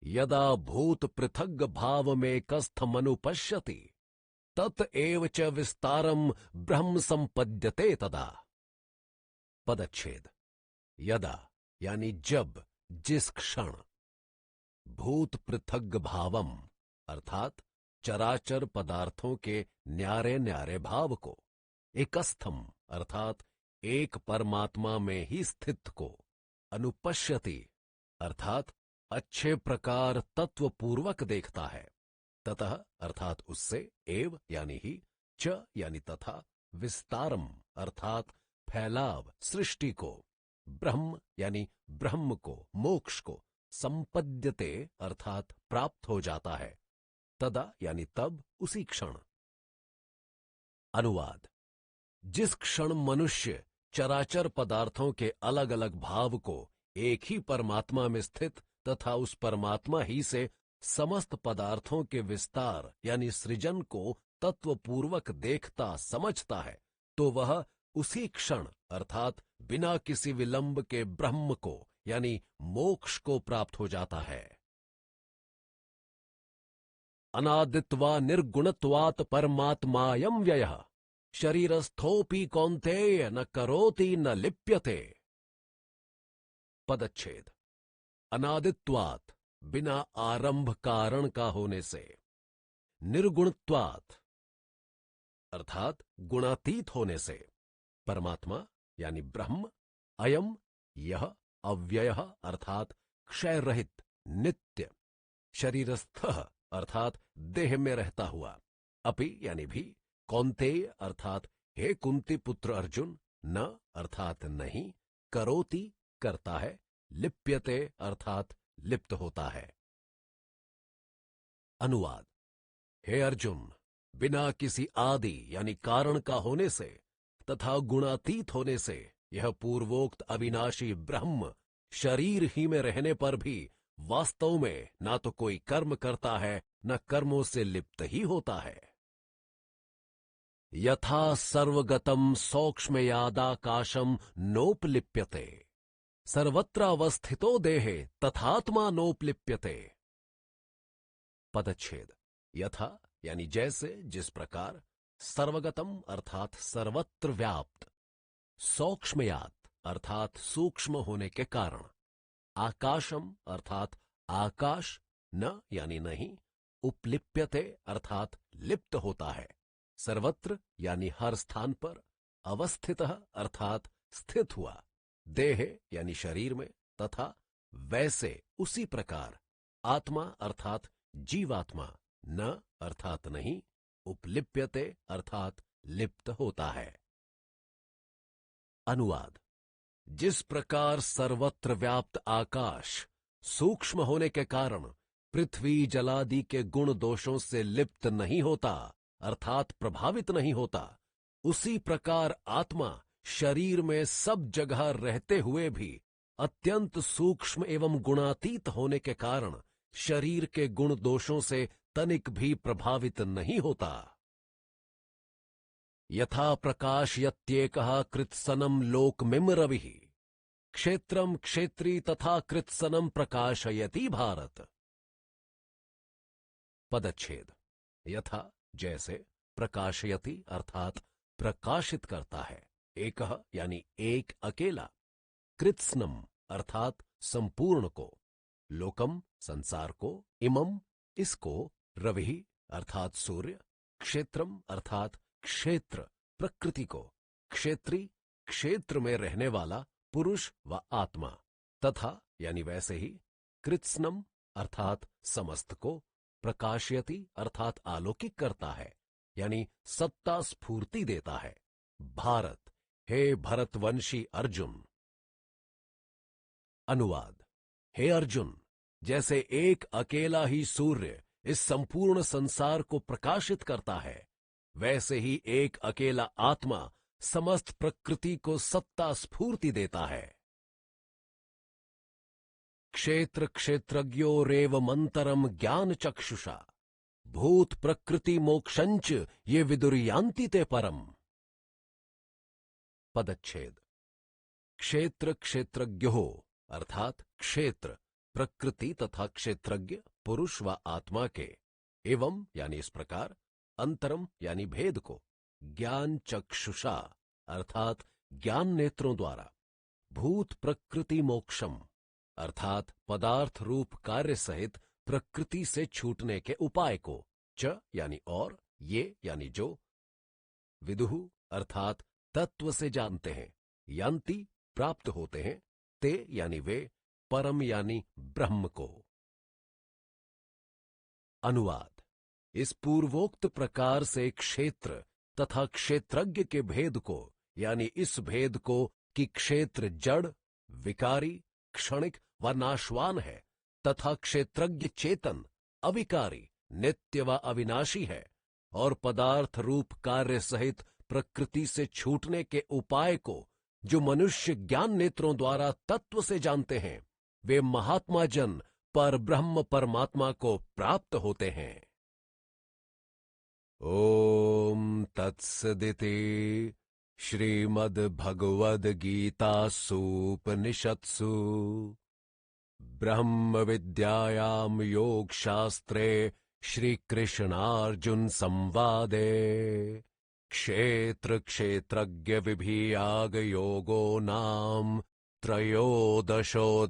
यदा भूत पृथग भावमेकस्थमनुपश्यति तत एव च विस्तारम ब्रह्म संपद्यते तदा। पदच्छेद। यदा यानी जब, जिस क्षण, भूत पृथग भावम अर्थात चराचर पदार्थों के न्यारे न्यारे भाव को, एकस्थम अर्थात एक परमात्मा में ही स्थित को, अनुपश्यति अर्थात अच्छे प्रकार तत्वपूर्वक देखता है, ततः अर्थात उससे, एव यानी ही, च यानी तथा, विस्तारम अर्थात फैलाव, सृष्टि को, ब्रह्म यानी ब्रह्म को, मोक्ष को, संपद्यते अर्थात प्राप्त हो जाता है, तदा यानी तब, उसी क्षण। अनुवाद। जिस क्षण मनुष्य चराचर पदार्थों के अलग अलग भाव को एक ही परमात्मा में स्थित तथा उस परमात्मा ही से समस्त पदार्थों के विस्तार यानी सृजन को तत्वपूर्वक देखता समझता है, तो वह उसी क्षण अर्थात बिना किसी विलंब के ब्रह्म को यानी मोक्ष को प्राप्त हो जाता है। अनादित्वा निर्गुणत्वात् परमात्मायं व्ययः शरीरस्थोपि कौन्तेय न करोति न लिप्यते। पदच्छेद। अनादित्वात् बिना आरंभ कारण का होने से, निर्गुणत्वात् अर्थात गुणातीत होने से, परमात्मा यानी ब्रह्म, अयम यह, अव्ययः अर्थात क्षय रहित, नित्य, शरीरस्थः अर्थात देह में रहता हुआ, अपि यानी भी, कौन्तेय अर्थात हे कुंती पुत्र अर्जुन, न अर्थात नहीं, करोति करता है, लिप्यते अर्थात लिप्त होता है। अनुवाद। हे अर्जुन, बिना किसी आदि यानी कारण का होने से तथा गुणातीत होने से यह पूर्वोक्त अविनाशी ब्रह्म शरीर ही में रहने पर भी वास्तव में ना तो कोई कर्म करता है न कर्मों से लिप्त ही होता है। यथा सर्वगतम सौक्ष्मयादाकाशम नोपलिप्यते सर्वत्रावस्थितो देहे तथात्मा नोपलिप्यते। पदच्छेद। यथा यानी जैसे, जिस प्रकार, सर्वगतम अर्थात सर्वत्र व्याप्त, सौक्ष्मयात अर्थात सूक्ष्म होने के कारण, आकाशम अर्थात आकाश, न यानी नहीं, उपलिप्यते अर्थात लिप्त होता है, सर्वत्र यानी हर स्थान पर, अवस्थितः अर्थात स्थित हुआ, देह यानी शरीर में, तथा वैसे उसी प्रकार, आत्मा अर्थात जीवात्मा, न अर्थात नहीं, उपलिप्यते अर्थात लिप्त होता है। अनुवाद। जिस प्रकार सर्वत्र व्याप्त आकाश सूक्ष्म होने के कारण पृथ्वी जलादि के गुण दोषों से लिप्त नहीं होता अर्थात प्रभावित नहीं होता, उसी प्रकार आत्मा शरीर में सब जगह रहते हुए भी अत्यंत सूक्ष्म एवं गुणातीत होने के कारण शरीर के गुण दोषों से तनिक भी प्रभावित नहीं होता। यथा प्रकाशयत्येकः कृत्सनम लोकमिम रविः क्षेत्रम क्षेत्री तथा कृत्सनम प्रकाशयति भारत। पदच्छेद। यथा जैसे, प्रकाशयति अर्थात प्रकाशित करता है, एकः यानी एक अकेला, कृत्स्नम अर्थात संपूर्ण को, लोकम संसार को, इमम इसको, रवि अर्थात सूर्य, क्षेत्रम अर्थात क्षेत्र प्रकृति को, क्षेत्री क्षेत्र में रहने वाला पुरुष व आत्मा, तथा यानी वैसे ही, कृत्स्नम अर्थात समस्त को, प्रकाशयति अर्थात आलोकित करता है यानी सत्ता स्फूर्ति देता है, भारत, हे भरतवंशी अर्जुन। अनुवाद। हे अर्जुन, जैसे एक अकेला ही सूर्य इस संपूर्ण संसार को प्रकाशित करता है, वैसे ही एक अकेला आत्मा समस्त प्रकृति को सत्ता स्फूर्ति देता है। क्षेत्र क्षेत्रज्ञोरेव मंतरम ज्ञान चक्षुषा भूत प्रकृति मोक्षंच ये विदुर्यान्ति ते परम। पदच्छेद। क्षेत्र क्षेत्रज्ञो अर्थात क्षेत्र प्रकृति तथा क्षेत्रज्ञ पुरुष व आत्मा के एवं यानी इस प्रकार अंतरम यानी भेद को ज्ञान चक्षुषा अर्थात ज्ञान नेत्रों द्वारा भूत प्रकृति मोक्षम अर्थात पदार्थ रूप कार्य सहित प्रकृति से छूटने के उपाय को च यानी और ये यानी जो विदुहु अर्थात तत्व से जानते हैं यान्ति प्राप्त होते हैं ते यानी वे परम यानी ब्रह्म को। अनुवाद। इस पूर्वोक्त प्रकार से क्षेत्र तथा क्षेत्रज्ञ के भेद को यानी इस भेद को कि क्षेत्र जड़ विकारी क्षणिक व नाशवान है तथा क्षेत्रज्ञ चेतन अविकारी नित्य व अविनाशी है और पदार्थ रूप कार्य सहित प्रकृति से छूटने के उपाय को जो मनुष्य ज्ञान नेत्रों द्वारा तत्व से जानते हैं वे महात्मा जन पर ब्रह्म परमात्मा को प्राप्त होते हैं। ओम तत्सदिति श्रीमद्भगवद गीतासूपनिषत्सु ब्रह्म विद्यायां योग शास्त्रे श्री कृष्णार्जुन संवादे क्षेत्र क्षेत्रज्ञ विभियाग योगो नाम त्रयोदशोऽध्यायः।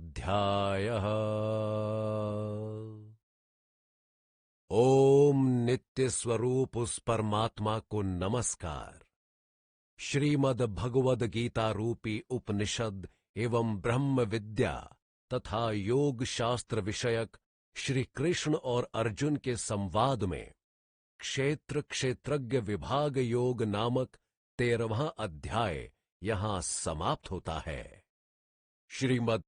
ओम नित्य स्वरूप उस परमात्मा को नमस्कार। श्रीमद् भगवद गीता रूपी उपनिषद एवं ब्रह्म विद्या तथा योग शास्त्र विषयक श्री कृष्ण और अर्जुन के संवाद में क्षेत्र क्षेत्रज्ञ विभाग योग नामक 13वां अध्याय यहां समाप्त होता है। श्रीमद्